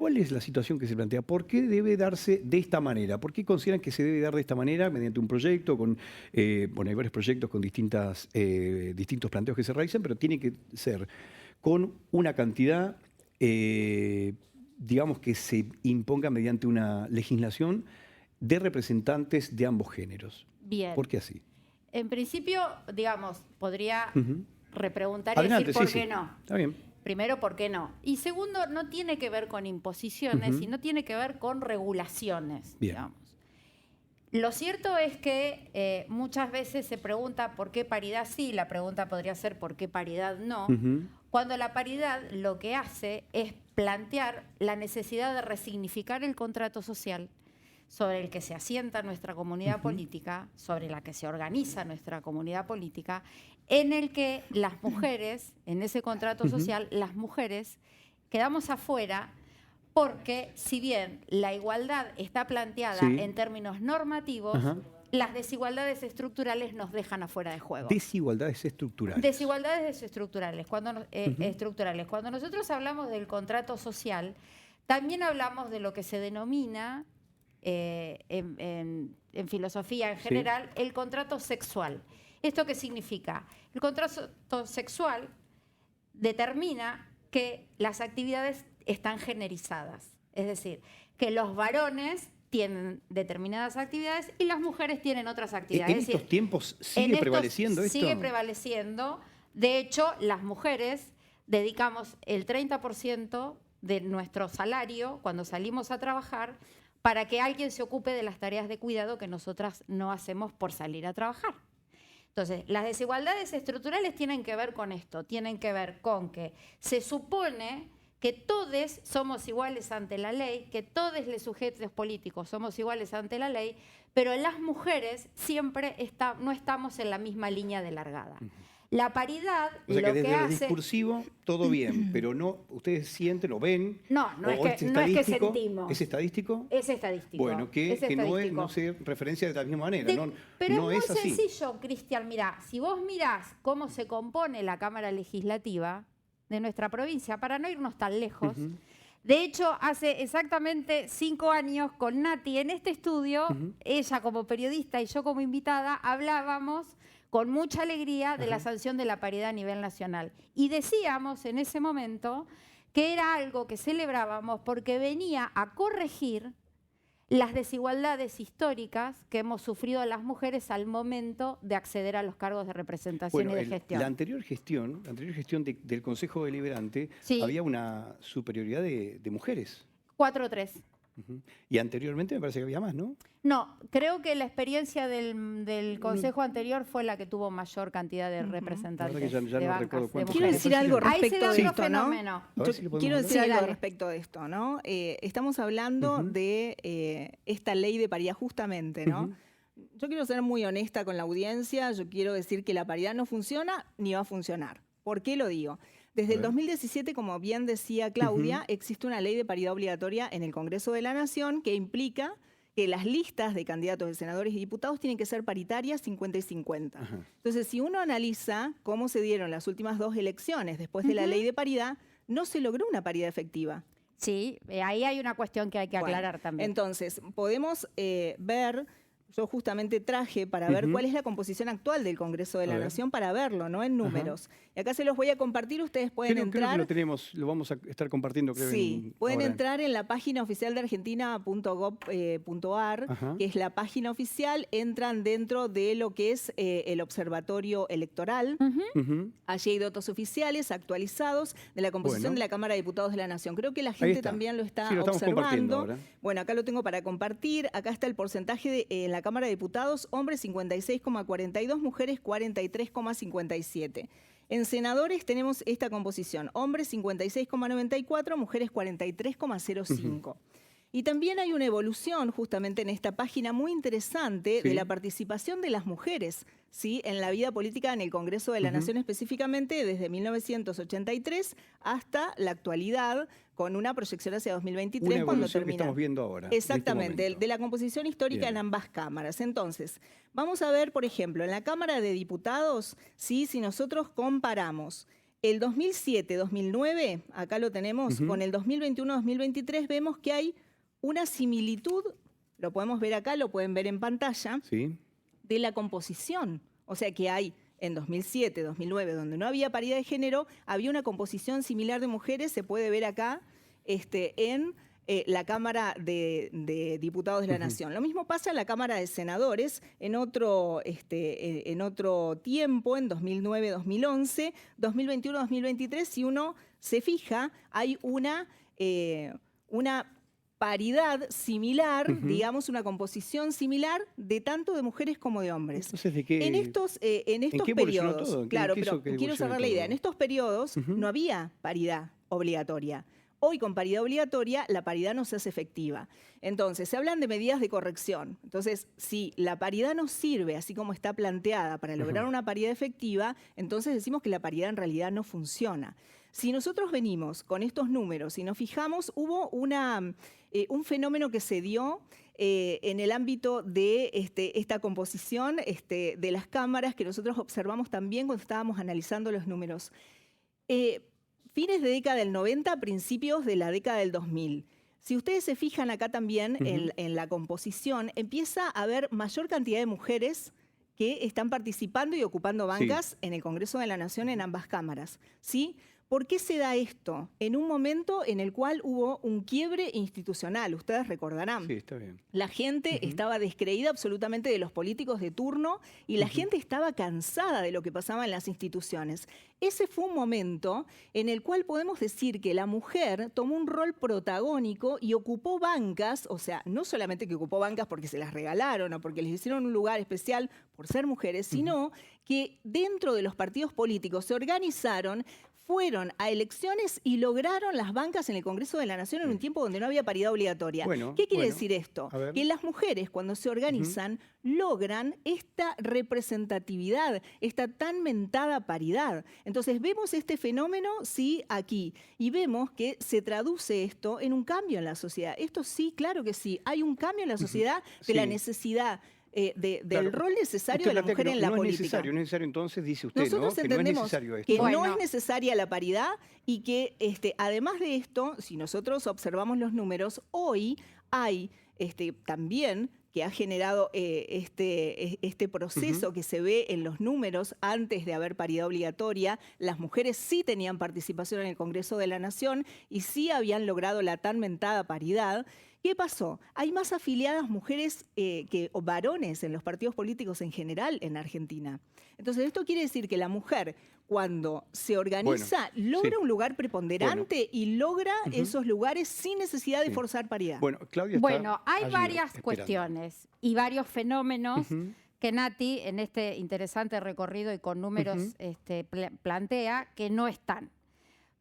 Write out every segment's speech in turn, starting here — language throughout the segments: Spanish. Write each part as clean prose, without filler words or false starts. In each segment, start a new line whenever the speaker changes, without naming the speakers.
¿cuál es la situación que se plantea? ¿Por qué debe darse de esta manera? ¿Por qué consideran que se debe dar de esta manera mediante un proyecto? Bueno, hay varios proyectos con distintos planteos que se realizan, pero tiene que ser con una cantidad, digamos, que se imponga mediante una legislación de representantes de ambos géneros.
Bien.
¿Por qué así?
En principio, digamos, podría repreguntar y
Adelante,
decir por
sí,
qué
sí.
no.
Está bien.
Primero, ¿por qué no? Y segundo, no tiene que ver con imposiciones, sino tiene que ver con regulaciones,
Bien.
digamos. Lo cierto es que muchas veces se pregunta por qué paridad sí, la pregunta podría ser por qué paridad no, cuando la paridad lo que hace es plantear la necesidad de resignificar el contrato social sobre el que se asienta nuestra comunidad política, sobre la que se organiza nuestra comunidad política, en el que las mujeres, en ese contrato social, las mujeres quedamos afuera porque si bien la igualdad está planteada en términos normativos, las desigualdades estructurales nos dejan afuera de juego.
Desigualdades estructurales.
Desigualdades estructurales. Cuando nosotros hablamos del contrato social, también hablamos de lo que se denomina en filosofía en general, el contrato sexual. ¿Esto qué significa? El contrato sexual determina que las actividades están generizadas, es decir, que los varones tienen determinadas actividades y las mujeres tienen otras actividades.
¿En estos tiempos sigue prevaleciendo esto?
Sigue prevaleciendo. De hecho, las mujeres dedicamos el 30% de nuestro salario cuando salimos a trabajar para que alguien se ocupe de las tareas de cuidado que nosotras no hacemos por salir a trabajar. Entonces, las desigualdades estructurales tienen que ver con esto, tienen que ver con que se supone que todos somos iguales ante la ley, que todos los sujetos políticos somos iguales ante la ley, pero las mujeres siempre no estamos en la misma línea de largada. La paridad,
o sea,
lo
que desde
que
lo
hace...
discursivo, todo bien, pero no, ustedes sienten o ven...
No es que sentimos.
¿Es estadístico?
Es estadístico.
Bueno, que no se referencia de la misma manera.
Pero
no
es muy
así.
sencillo, Cristian. Mirá, si vos mirás cómo se compone la Cámara Legislativa de nuestra provincia, para no irnos tan lejos, de hecho, hace exactamente 5 años con Nati en este estudio, ella como periodista y yo como invitada, hablábamos con mucha alegría de la sanción de la paridad a nivel nacional. Y decíamos en ese momento que era algo que celebrábamos porque venía a corregir las desigualdades históricas que hemos sufrido las mujeres al momento de acceder a los cargos de representación y de gestión.
La anterior gestión del Consejo Deliberante, había una superioridad de mujeres.
4-3.
Y anteriormente me parece que había más, ¿no?
No, creo que la experiencia del Consejo anterior fue la que tuvo mayor cantidad de representantes.
Ya no recuerdo cuántos.
Quiero decir algo respecto de esto, ¿no? Quiero decir algo respecto de esto, ¿no? Estamos hablando de esta ley de paridad justamente, ¿no? Yo quiero ser muy honesta con la audiencia, yo quiero decir que la paridad no funciona ni va a funcionar. ¿Por qué lo digo? Desde el 2017, como bien decía Claudia, existe una ley de paridad obligatoria en el Congreso de la Nación que implica que las listas de candidatos de senadores y diputados tienen que ser paritarias 50 y 50. Entonces, si uno analiza cómo se dieron las últimas 2 elecciones después de la ley de paridad, no se logró una paridad efectiva.
Sí, ahí hay una cuestión que hay que aclarar también.
Entonces, podemos ver... Yo justamente traje para ver cuál es la composición actual del Congreso de la Nación, para verlo, ¿no? En números. Y acá se los voy a compartir, ustedes pueden entrar...
Creo que lo tenemos, lo vamos a estar compartiendo, creo.
Sí, pueden entrar en la página oficial de argentina.gov.ar, que es la página oficial, entran dentro de lo que es el Observatorio Electoral. Allí hay datos oficiales actualizados de la composición de la Cámara de Diputados de la Nación. Creo que la gente también lo está observando. Bueno, acá lo tengo para compartir. Acá está el porcentaje en la Cámara de Diputados, hombres 56,42, mujeres 43,57. En senadores tenemos esta composición, hombres 56,94, mujeres 43,05. Y también hay una evolución justamente en esta página muy interesante de la participación de las mujeres, ¿sí?, en la vida política en el Congreso de la Nación, específicamente desde 1983 hasta la actualidad, con una proyección hacia 2023
una
cuando
evolución
termina.
que estamos viendo ahora.
Exactamente, de la composición histórica en ambas cámaras. Entonces, vamos a ver, por ejemplo, en la Cámara de Diputados, ¿sí?, si nosotros comparamos El 2007-2009, acá lo tenemos, con el 2021-2023 vemos que hay una similitud, lo podemos ver acá, lo pueden ver en pantalla,
Sí.
de la composición. O sea que hay en 2007, 2009, donde no había paridad de género, había una composición similar de mujeres, se puede ver acá en la Cámara de Diputados de la Nación. Lo mismo pasa en la Cámara de Senadores en otro tiempo, en 2009-2011, 2021-2023, si uno se fija, hay una paridad similar, digamos, una composición similar de tanto de mujeres como de hombres.
Entonces, ¿de qué,
En estos
qué evolucionó
periodos,
todo? ¿En
claro,
qué hizo
pero
que
quiero
evolucione
cerrar la idea,
todo?
en estos periodos no había paridad obligatoria. Hoy con paridad obligatoria la paridad no se hace efectiva. Entonces, se hablan de medidas de corrección. Entonces, si la paridad no sirve así como está planteada para lograr una paridad efectiva, entonces decimos que la paridad en realidad no funciona. Si nosotros venimos con estos números y nos fijamos, hubo un fenómeno que se dio en el ámbito de esta composición de las cámaras que nosotros observamos también cuando estábamos analizando los números. Fines de década del 90, principios de la década del 2000. Si ustedes se fijan acá también en la composición, empieza a haber mayor cantidad de mujeres que están participando y ocupando bancas en el Congreso de la Nación en ambas cámaras, ¿sí? ¿Por qué se da esto? En un momento en el cual hubo un quiebre institucional, ustedes recordarán.
Sí, está bien.
La gente estaba descreída absolutamente de los políticos de turno y la gente estaba cansada de lo que pasaba en las instituciones. Ese fue un momento en el cual podemos decir que la mujer tomó un rol protagónico y ocupó bancas, o sea, no solamente que ocupó bancas porque se las regalaron o porque les hicieron un lugar especial por ser mujeres, sino que dentro de los partidos políticos se organizaron, fueron a elecciones y lograron las bancas en el Congreso de la Nación en un tiempo donde no había paridad obligatoria.
Bueno,
¿Qué quiere decir esto?
a ver.
Que las mujeres, cuando se organizan, logran esta representatividad, esta tan mentada paridad. Entonces, vemos este fenómeno, sí, aquí, y vemos que se traduce esto en un cambio en la sociedad. Esto sí, claro que sí, hay un cambio en la sociedad de la necesidad del rol necesario de la mujer en la política.
No es necesario, entonces dice usted,
Nosotros
¿no? Que no es
entendemos
necesario esto.
que
Bueno.
no es necesaria la paridad y que además de esto, si nosotros observamos los números, hoy hay también que ha generado este proceso que se ve en los números antes de haber paridad obligatoria. Las mujeres sí tenían participación en el Congreso de la Nación y sí habían logrado la tan mentada paridad. ¿Qué pasó? Hay más afiliadas mujeres o varones en los partidos políticos en general en Argentina. Entonces, esto quiere decir que la mujer, cuando se organiza, logra un lugar preponderante y logra esos lugares sin necesidad de forzar paridad.
Bueno, Claudia está
Bueno, hay
allí
varias
esperando.
cuestiones y varios fenómenos que Nati, en este interesante recorrido y con números, plantea que no están.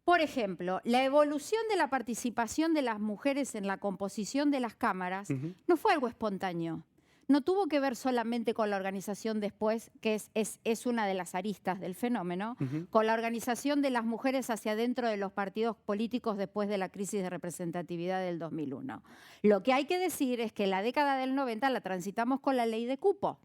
Por ejemplo, la evolución de la participación de las mujeres en la composición de las cámaras no fue algo espontáneo. No tuvo que ver solamente con la organización después, que es una de las aristas del fenómeno, con la organización de las mujeres hacia adentro de los partidos políticos después de la crisis de representatividad del 2001. Lo que hay que decir es que la década del 90 la transitamos con la ley de cupo.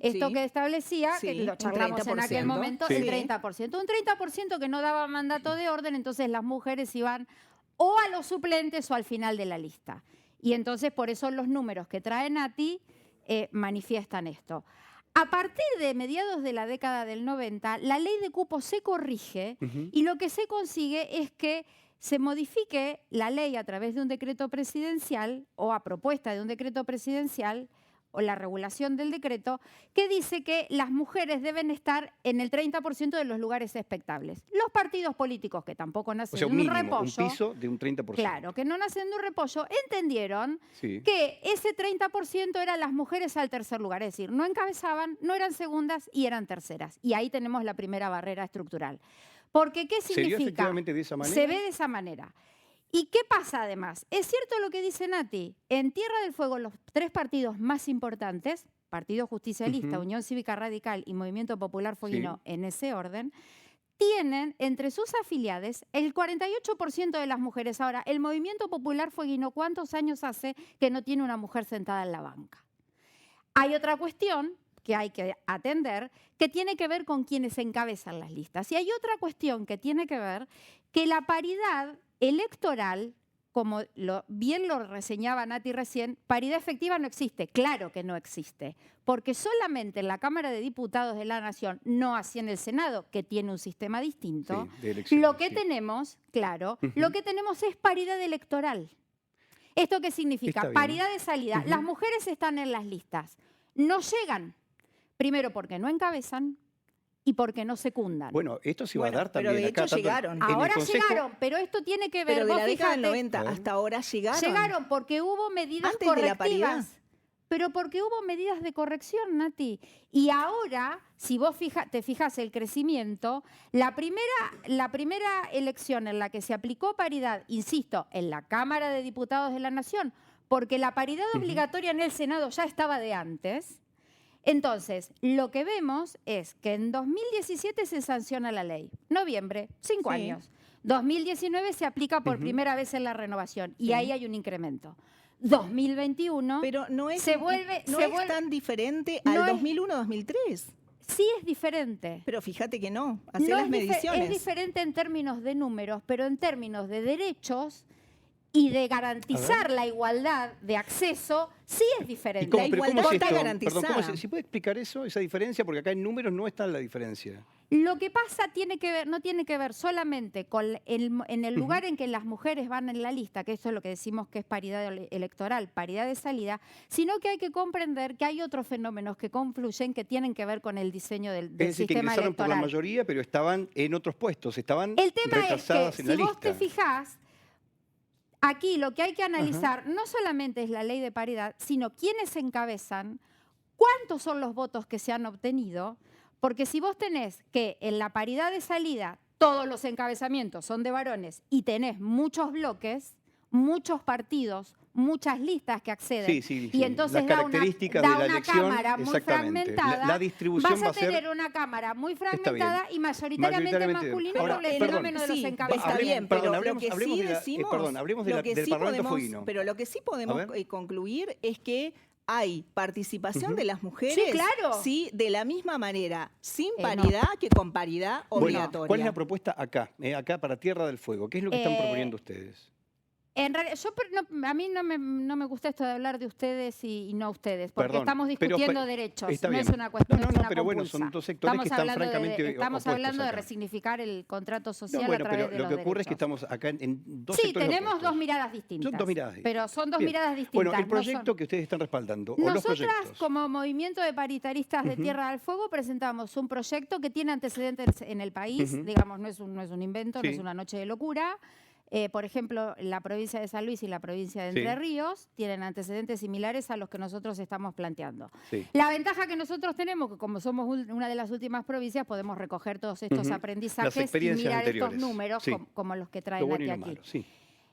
Esto que establecía, que lo charlamos en aquel momento, el 30%. Un 30% que no daba mandato de orden, entonces las mujeres iban o a los suplentes o al final de la lista. Y entonces por eso los números que trae Nati manifiestan esto. A partir de mediados de la década del 90, la ley de cupo se corrige y lo que se consigue es que se modifique la ley a través de un decreto presidencial o a propuesta de un decreto presidencial o la regulación del decreto, que dice que las mujeres deben estar en el 30% de los lugares expectables. Los partidos políticos, que tampoco nacen de un repollo,
un piso de un 30%.
Claro, que no nacen de un repollo, entendieron que ese 30% eran las mujeres al tercer lugar, es decir, no encabezaban, no eran segundas y eran terceras. Y ahí tenemos la primera barrera estructural. Porque, ¿qué significa?
¿Se dio efectivamente de esa manera?
Se ve de esa manera. ¿Y qué pasa además? Es cierto lo que dice Nati. En Tierra del Fuego, los tres partidos más importantes, Partido Justicialista, Unión Cívica Radical y Movimiento Popular Fueguino, en ese orden, tienen entre sus afiliadas el 48% de las mujeres. Ahora, el Movimiento Popular Fueguino, ¿cuántos años hace que no tiene una mujer sentada en la banca? Hay otra cuestión que hay que atender, que tiene que ver con quienes encabezan las listas. Y hay otra cuestión que tiene que ver que la paridad electoral, como bien lo reseñaba Nati recién, paridad efectiva no existe. Claro que no existe, porque solamente en la Cámara de Diputados de la Nación, no así en el Senado, que tiene un sistema distinto,
Sí, de elecciones,
lo que
sí.
tenemos, claro, lo que tenemos es paridad electoral. ¿Esto qué significa?
Está bien.
Paridad de salida. Las mujeres están en las listas. No llegan, primero porque no encabezan y porque no secundan.
Bueno, esto se va a
Bueno,
dar
pero
también
de
acá.
hecho
tanto
llegaron.
en el
Ahora
Consejo-
llegaron, pero esto tiene que ver,
Pero de
vos
la década del
fíjate,
90 hasta ahora llegaron.
llegaron porque hubo medidas
Antes de la paridad.
correctivas. Pero porque hubo medidas de corrección, Nati. Y ahora, si vos te fijas el crecimiento, la primera elección en la que se aplicó paridad, insisto, en la Cámara de Diputados de la Nación, porque la paridad obligatoria en el Senado ya estaba de antes. Entonces, lo que vemos es que en 2017 se sanciona la ley. Noviembre, 5
Sí.
años. 2019 se aplica por primera vez en la renovación y
Sí.
ahí hay un incremento. 2021
Pero no es,
se vuelve...
no
se
es
vuelve-
tan diferente
No
al
es-
2001-2003.
Sí es diferente.
Pero fíjate que no, hace
No
las
es
mediciones.
diferente en términos de números, pero en términos de derechos y de garantizar la igualdad de acceso, sí es
¿Y
diferente.
cómo,
La
pero cómo
igualdad
es
está
esto?
garantizada.
Perdón, ¿cómo ¿sí puede explicar eso, esa diferencia? Porque acá en números no está la diferencia.
Lo que pasa no tiene que ver solamente con en el lugar en que las mujeres van en la lista, que eso es lo que decimos que es paridad electoral, paridad de salida, sino que hay que comprender que hay otros fenómenos que confluyen que tienen que ver con el diseño del
Es decir, que
sistema
ingresaron por la
electoral.
mayoría, pero estaban en otros puestos, estaban
El tema es que
retrasadas en la
si vos
lista.
te fijás, aquí lo que hay que analizar no solamente es la ley de paridad, sino quiénes encabezan, cuántos son los votos que se han obtenido, porque si vos tenés que en la paridad de salida todos los encabezamientos son de varones y tenés muchos bloques, muchos partidos, muchas listas que acceden,
Sí, sí, sí.
y entonces
Las
da una,
características
da
de la
una
elección,
cámara muy
exactamente.
fragmentada,
La distribución
vas
va
a
a ser-
tener una cámara muy
Está bien.
fragmentada y mayoritariamente masculina
Ahora,
por el
perdón.
fenómeno de los
Sí,
encabezamientos.
está bien,
Perdón,
pero
hablemos-
lo que
hablemos
sí
de la-
decimos,
perdón, hablemos de
lo
la-
que
del
sí
Parlamento
podemos,
Fueguino.
pero lo que sí podemos
A ver.
concluir es que hay participación de las mujeres,
Sí, claro.
sí, de la misma manera, sin
No.
paridad que con paridad
Bueno,
obligatoria.
¿cuál es la propuesta acá? Acá para Tierra del Fuego. ¿Qué es lo que están proponiendo ustedes?
En realidad, a mí no me gusta esto de hablar de ustedes y no ustedes, porque
Perdón,
estamos
pero-
discutiendo derechos,
está
no
bien.
es una cuestión.
No,
es una
pero bueno,
compulsa.
son dos sectores que están francamente
Estamos
opuestos
hablando de
acá.
resignificar el contrato
No,
social
bueno,
a través
pero
de
lo
los
que ocurre es que
derechos.
estamos acá en dos
Sí,
sectores
tenemos
opuestos.
dos miradas distintas.
Son dos miradas distintas.
Pero son dos
Bien.
miradas distintas.
Bueno, el
no
proyecto
son-
que ustedes están respaldando, o los
Nosotras,
proyectos.
como movimiento de paritaristas de Tierra del Fuego, presentamos un proyecto que tiene antecedentes en el país, digamos, no es un invento, no
Sí.
es una noche de locura. Por ejemplo, la provincia de San Luis y la provincia de
Sí.
Entre Ríos tienen antecedentes similares a los que nosotros estamos planteando.
Sí.
La ventaja que nosotros tenemos, que como somos una de las últimas provincias, podemos recoger todos estos
Las
aprendizajes y
experiencias
mirar
anteriores.
estos números
Sí.
como los que
Lo
traen
bueno y
aquí.
lo malo, sí.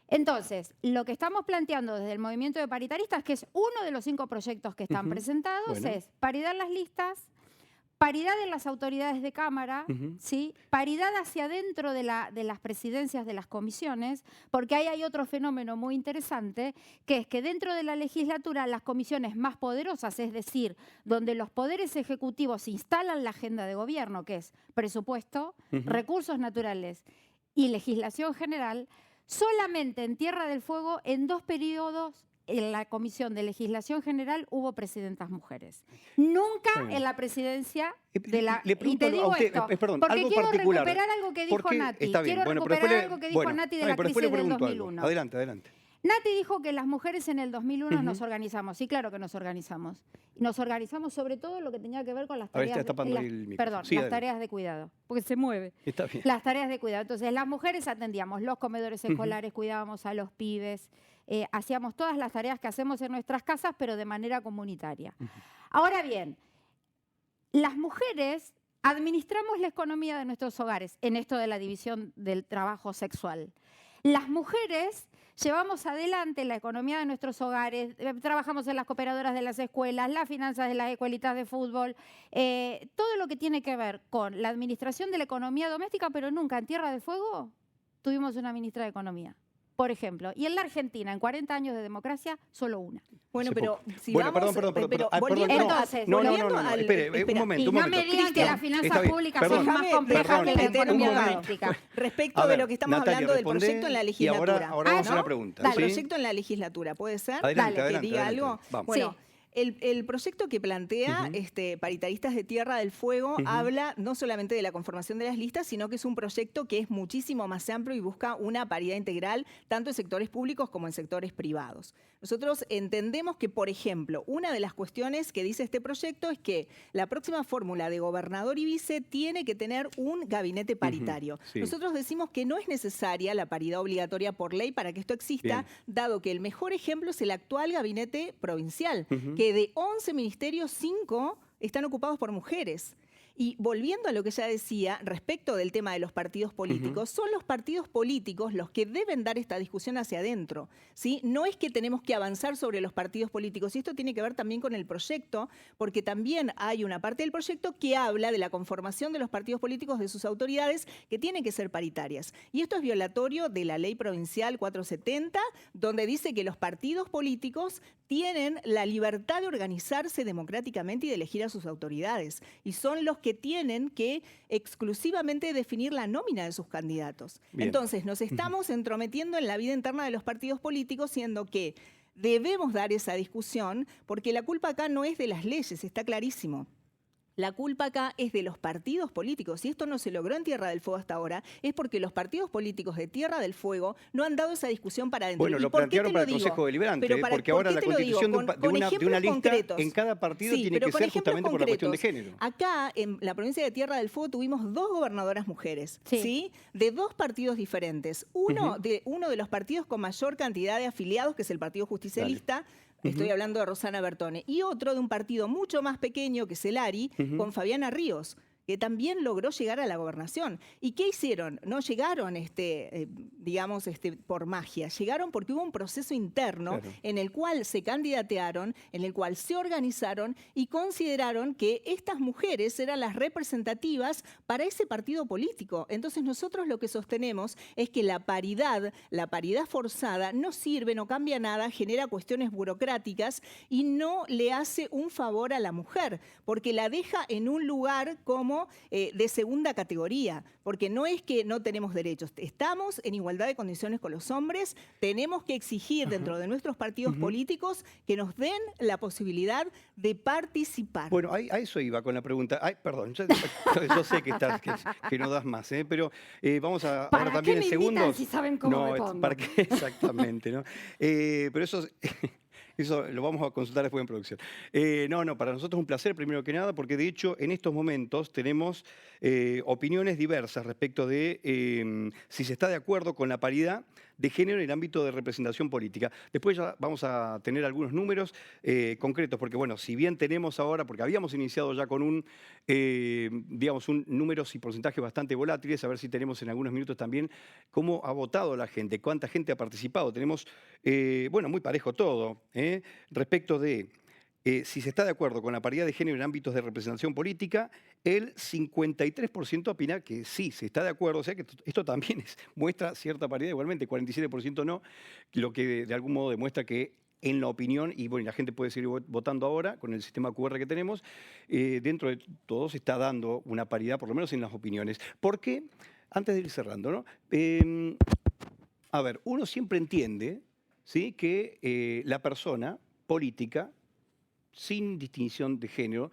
Entonces, lo que estamos planteando desde el movimiento de paritaristas, que es uno de los 5 proyectos que están presentados,
Bueno.
es paridad en las listas, paridad en las autoridades de Cámara, ¿sí? Paridad hacia adentro de las presidencias de las comisiones, porque ahí hay otro fenómeno muy interesante, que es que dentro de la legislatura las comisiones más poderosas, es decir, donde los poderes ejecutivos instalan la agenda de gobierno, que es presupuesto, recursos naturales y legislación general, solamente en Tierra del Fuego, en 2 periodos, en la Comisión de Legislación General hubo presidentas mujeres. Nunca
Está bien.
en la presidencia de la...
Le
y
pregunto
te digo
a usted,
esto,
perdón,
porque
algo
quiero
particular.
recuperar algo que
¿Por
dijo
qué?
Nati.
Está bien,
Quiero
bueno, pero
recuperar
después le-
algo que dijo
bueno,
Nati de
está
la
bien, pero después le
crisis del
pregunto algo.
2001.
Adelante, adelante.
Nati dijo que las mujeres en el 2001 nos organizamos. Sí, claro que nos organizamos. Y nos organizamos sobre todo en lo que tenía que ver con las
A ver,
tareas...
está tapando
las-
el micrófono.
perdón,
Sí,
las
adelante.
tareas de cuidado, porque se mueve.
Está bien.
Las tareas de cuidado. Entonces, las mujeres atendíamos los comedores escolares, cuidábamos a los pibes, hacíamos todas las tareas que hacemos en nuestras casas, pero de manera comunitaria. Ahora bien, las mujeres administramos la economía de nuestros hogares en esto de la división del trabajo sexual. Las mujeres llevamos adelante la economía de nuestros hogares, trabajamos en las cooperadoras de las escuelas, las finanzas de las escuelitas de fútbol, todo lo que tiene que ver con la administración de la economía doméstica, pero nunca en Tierra del Fuego tuvimos una ministra de Economía. por ejemplo. Y en la Argentina, en 40 años de democracia, solo una.
Bueno,
Hace
pero
poco.
si
Bueno,
vamos...
perdón,
pero
perdón.
volviendo
Entonces,
no,
volviendo al-
espere, un
espera,
momento,
Y
un
no
momento.
me digan que las finanzas
Está bien,
públicas
perdón,
son más complejas que la
déjame meter un
economía
momento.
doméstica.
Respecto
A
de
ver,
lo que estamos
Natalia,
hablando del
responde,
proyecto en la
y
legislatura.
ahora vamos a
¿no?
la pregunta.
El
¿sí?
proyecto en la legislatura, ¿puede ser?
Adelante,
Que
adelante,
diga
adelante.
algo.
Vamos.
Bueno,
Sí.
el proyecto que plantea Paritaristas de Tierra del Fuego habla no solamente de la conformación de las listas, sino que es un proyecto que es muchísimo más amplio y busca una paridad integral tanto en sectores públicos como en sectores privados. Nosotros entendemos que, por ejemplo, una de las cuestiones que dice este proyecto es que la próxima fórmula de gobernador y vice tiene que tener un gabinete paritario.
Sí.
Nosotros decimos que no es necesaria la paridad obligatoria por ley para que esto exista,
Bien.
dado que el mejor ejemplo es el actual gabinete provincial, que de 11 ministerios, 5 están ocupados por mujeres. Y volviendo a lo que ya decía respecto del tema de los partidos políticos, son los partidos políticos los que deben dar esta discusión hacia adentro, ¿sí? No es que tenemos que avanzar sobre los partidos políticos, y esto tiene que ver también con el proyecto, porque también hay una parte del proyecto que habla de la conformación de los partidos políticos, de sus autoridades, que tienen que ser paritarias. Y esto es violatorio de la Ley Provincial 470, donde dice que los partidos políticos tienen la libertad de organizarse democráticamente y de elegir a sus autoridades, y son los que tienen que exclusivamente definir la nómina de sus candidatos.
Bien.
Entonces, nos estamos entrometiendo en la vida interna de los partidos políticos, siendo que debemos dar esa discusión, porque la culpa acá no es de las leyes, está clarísimo. La culpa acá es de los partidos políticos, y esto no se logró en Tierra del Fuego hasta ahora, es porque los partidos políticos de Tierra del Fuego no han dado esa discusión para adentro.
Bueno,
¿Y
lo
por qué
plantearon
te
para
lo
el
digo?
Consejo Deliberante,
Pero
porque
¿por
ahora
qué
la
te lo digo?
constitución de
Con
una
ejemplos
lista
concretos.
en cada partido
Sí,
tiene
pero
que
con
ser
ejemplos
justamente por la cuestión de
concretos.
género.
Acá, en la provincia de Tierra del Fuego, tuvimos 2 gobernadoras mujeres,
Sí.
¿sí? De 2 partidos diferentes. Uno de los partidos con mayor cantidad de afiliados, que es el Partido Justicialista. Estoy hablando de Rosana Bertone. Y otro de un partido mucho más pequeño, que es el ARI, con Fabiana Ríos, que también logró llegar a la gobernación. ¿Y qué hicieron? No llegaron, por magia. Llegaron porque hubo un proceso interno en el cual se candidatearon, en el cual se organizaron y consideraron que estas mujeres eran las representativas para ese partido político. Entonces nosotros lo que sostenemos es que la paridad forzada no sirve, no cambia nada, genera cuestiones burocráticas y no le hace un favor a la mujer, porque la deja en un lugar como de segunda categoría, porque no es que no tenemos derechos, estamos en igualdad de condiciones con los hombres, tenemos que exigir dentro de nuestros partidos políticos que nos den la posibilidad de participar.
Bueno, a eso iba con la pregunta. Ay, perdón, yo sé que no das más, pero vamos a
¿Para
ahora también
qué
en
me invitan
segundos.
si saben cómo me pongo?
¿Para qué? Exactamente, ¿no? Pero eso lo vamos a consultar después en producción. Para nosotros es un placer, primero que nada, porque de hecho en estos momentos tenemos opiniones diversas respecto de si se está de acuerdo con la paridad de género en el ámbito de representación política. Después ya vamos a tener algunos números concretos, porque bueno, si bien tenemos ahora, porque habíamos iniciado ya con un números y porcentajes bastante volátiles, a ver si tenemos en algunos minutos también cómo ha votado la gente, cuánta gente ha participado. Tenemos, muy parejo todo, respecto de si se está de acuerdo con la paridad de género en ámbitos de representación política, el 53% opina que sí, se está de acuerdo. O sea que esto también muestra cierta paridad, igualmente 47% no, lo que de algún modo demuestra que en la opinión, y bueno, la gente puede seguir votando ahora con el sistema QR que tenemos, dentro de todo se está dando una paridad, por lo menos en las opiniones. ¿Por qué? Antes de ir cerrando, ¿no? Uno siempre entiende, ¿sí?, que la persona política, sin distinción de género,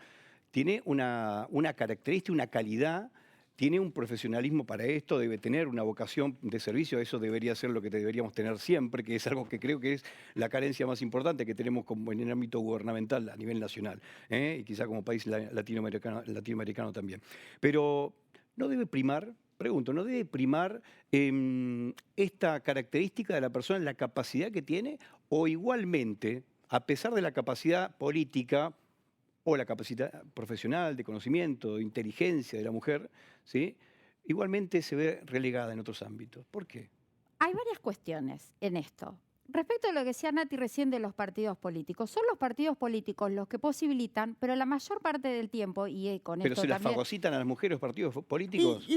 tiene una característica, una calidad, tiene un profesionalismo para esto, debe tener una vocación de servicio, eso debería ser lo que deberíamos tener siempre, que es algo que creo que es la carencia más importante que tenemos en el ámbito gubernamental a nivel nacional, y quizá como país latinoamericano también. Pero no debe primar, pregunto, ¿no debe primar esta característica de la persona, la capacidad que tiene, o igualmente, a pesar de la capacidad política o la capacidad profesional, de conocimiento, de inteligencia de la mujer, ¿sí?, igualmente se ve relegada en otros ámbitos? ¿Por qué?
Hay varias cuestiones en esto. respecto a lo que decía Nati recién de los partidos políticos, son los partidos políticos los que posibilitan, pero la mayor parte del tiempo, y con
Pero
esto
se las
también...
fagocitan a las mujeres los partidos políticos.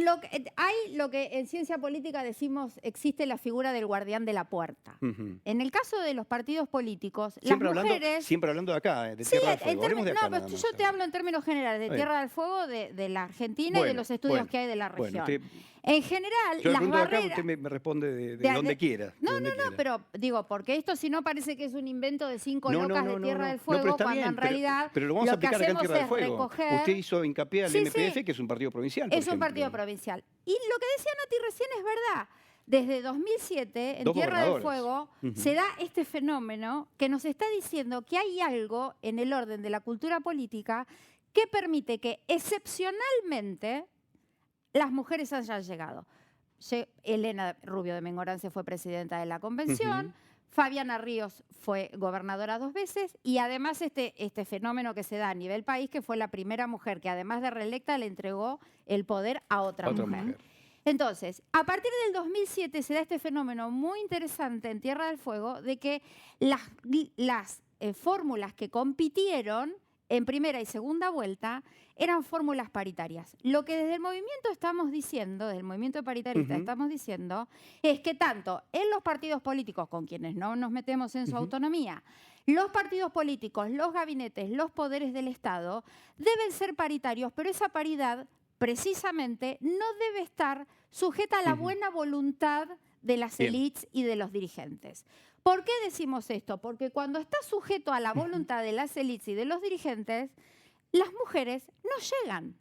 Hay lo que en ciencia política decimos, existe la figura del guardián de la puerta. En el caso de los partidos políticos,
Siempre
las mujeres...
Siempre hablando de acá, de
Sí,
Tierra del Fuego. Hablemos de acá
no,
nada
pero
más.
yo te hablo en términos generales de
Está bien.
Tierra del Fuego, de la Argentina y de los estudios que hay de la región. En general,
yo le
las
pregunto acá,
barreras...
usted me responde de donde quiera.
No,
de donde quiera.
pero digo, porque esto si no parece que es un invento de 5
No,
locas
no,
de Tierra
no.
del
No,
Fuego,
pero está
cuando
bien,
en realidad
pero lo vamos a
lo que
aplicar acá en
hacemos
Tierra del
es
Fuego.
recoger...
Usted hizo hincapié al
Sí,
MPF,
sí.
que es un partido provincial, por
Es un
ejemplo.
partido provincial. Y lo que decía Nati recién es verdad. Desde 2007, en
Dos
Tierra del
gobernadores.
Fuego, se da este fenómeno que nos está diciendo que hay algo en el orden de la cultura política que permite que excepcionalmente las mujeres hayan llegado. Elena Rubio de Mengorance fue presidenta de la convención, Fabiana Ríos fue gobernadora 2 veces y además este fenómeno que se da a nivel país, que fue la primera mujer que además de reelecta le entregó el poder a otra mujer. Entonces, a partir del 2007 se da este fenómeno muy interesante en Tierra del Fuego de que las fórmulas que compitieron en primera y segunda vuelta eran fórmulas paritarias. Lo que desde el movimiento estamos diciendo, desde el movimiento paritarista estamos diciendo, es que tanto en los partidos políticos, con quienes no nos metemos en su autonomía, los partidos políticos, los gabinetes, los poderes del Estado, deben ser paritarios, pero esa paridad precisamente no debe estar sujeta a la buena voluntad de las élites y de los dirigentes. ¿Por qué decimos esto? Porque cuando está sujeto a la voluntad de las élites y de los dirigentes, las mujeres no llegan.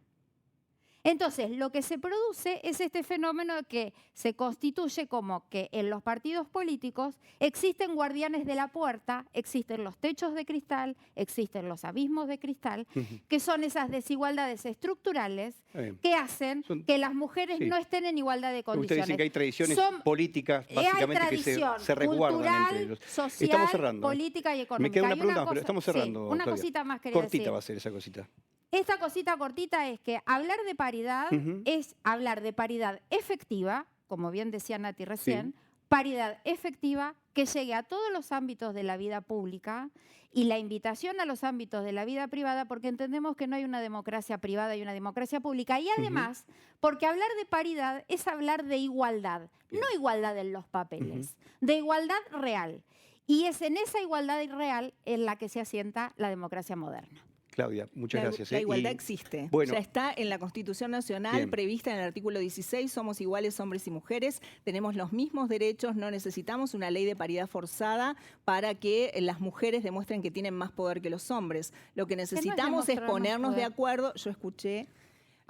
Entonces, lo que se produce es este fenómeno que se constituye como que en los partidos políticos existen guardianes de la puerta, existen los techos de cristal, existen los abismos de cristal, que son esas desigualdades estructurales que hacen que las mujeres no estén en igualdad de condiciones.
Usted dice que hay tradiciones políticas, básicamente, que se resguardan
cultural,
entre ellos.
social,
Estamos cerrando.
política y económica.
Me queda una
Hay
pregunta,
cosa,
pero estamos cerrando.
Una
Claudia.
cosita más quería
Cortita
decir.
va a ser esa cosita.
Esta cosita cortita es que hablar de paridad es hablar de paridad efectiva, como bien decía Nati recién, paridad efectiva que llegue a todos los ámbitos de la vida pública y la invitación a los ámbitos de la vida privada, porque entendemos que no hay una democracia privada y una democracia pública. Y además, porque hablar de paridad es hablar de igualdad, no igualdad en los papeles, de igualdad real. Y es en esa igualdad real en la que se asienta la democracia moderna.
Claudia, muchas gracias.
La igualdad existe.
Bueno,
ya está en la Constitución Nacional, prevista en el artículo 16, somos iguales hombres y mujeres, tenemos los mismos derechos, no necesitamos una ley de paridad forzada para que las mujeres demuestren que tienen más poder que los hombres. Lo que necesitamos es ponernos de acuerdo, yo escuché...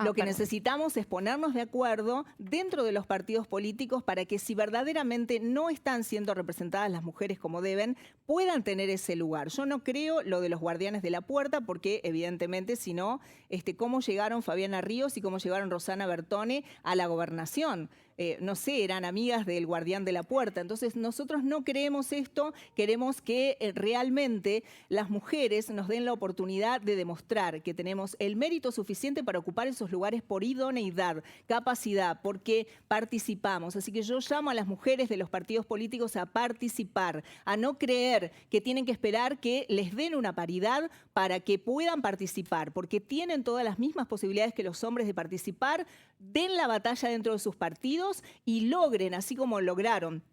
Lo que necesitamos es ponernos de acuerdo dentro de los partidos políticos para que si verdaderamente no están siendo representadas las mujeres como deben, puedan tener ese lugar. Yo no creo lo de los guardianes de la puerta porque evidentemente si no, cómo llegaron Fabiana Ríos y cómo llegaron Rosana Bertone a la gobernación. No sé, eran amigas del guardián de la puerta. Entonces nosotros no creemos esto, queremos que realmente las mujeres nos den la oportunidad de demostrar que tenemos el mérito suficiente para ocupar esos lugares por idoneidad, capacidad, porque participamos. Así que yo llamo a las mujeres de los partidos políticos a participar, a no creer que tienen que esperar que les den una paridad para que puedan participar, porque tienen todas las mismas posibilidades que los hombres de participar, den la batalla dentro de sus partidos y logren, así como lograron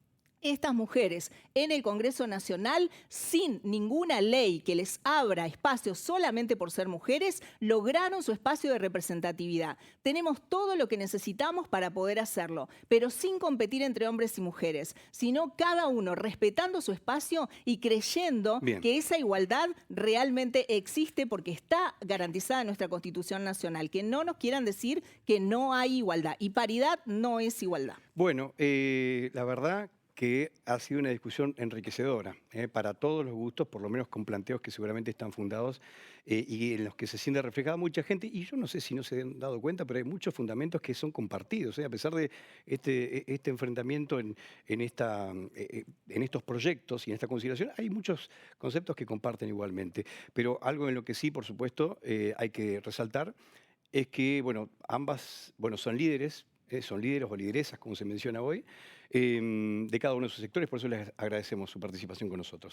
estas mujeres en el Congreso Nacional, sin ninguna ley que les abra espacio solamente por ser mujeres, lograron su espacio de representatividad. Tenemos todo lo que necesitamos para poder hacerlo, pero sin competir entre hombres y mujeres, sino cada uno respetando su espacio y creyendo que esa igualdad realmente existe porque está garantizada en nuestra Constitución Nacional. Que no nos quieran decir que no hay igualdad. Y paridad no es igualdad.
Bueno, la verdad que ha sido una discusión enriquecedora para todos los gustos, por lo menos con planteos que seguramente están fundados y en los que se siente reflejada mucha gente. Y yo no sé si no se han dado cuenta, pero hay muchos fundamentos que son compartidos. A pesar de este enfrentamiento en estos proyectos y en esta consideración, hay muchos conceptos que comparten igualmente. Pero algo en lo que sí, por supuesto, hay que resaltar es que ambas son líderes son líderes o lideresas, como se menciona hoy, de cada uno de sus sectores. Por eso les agradecemos su participación con nosotros.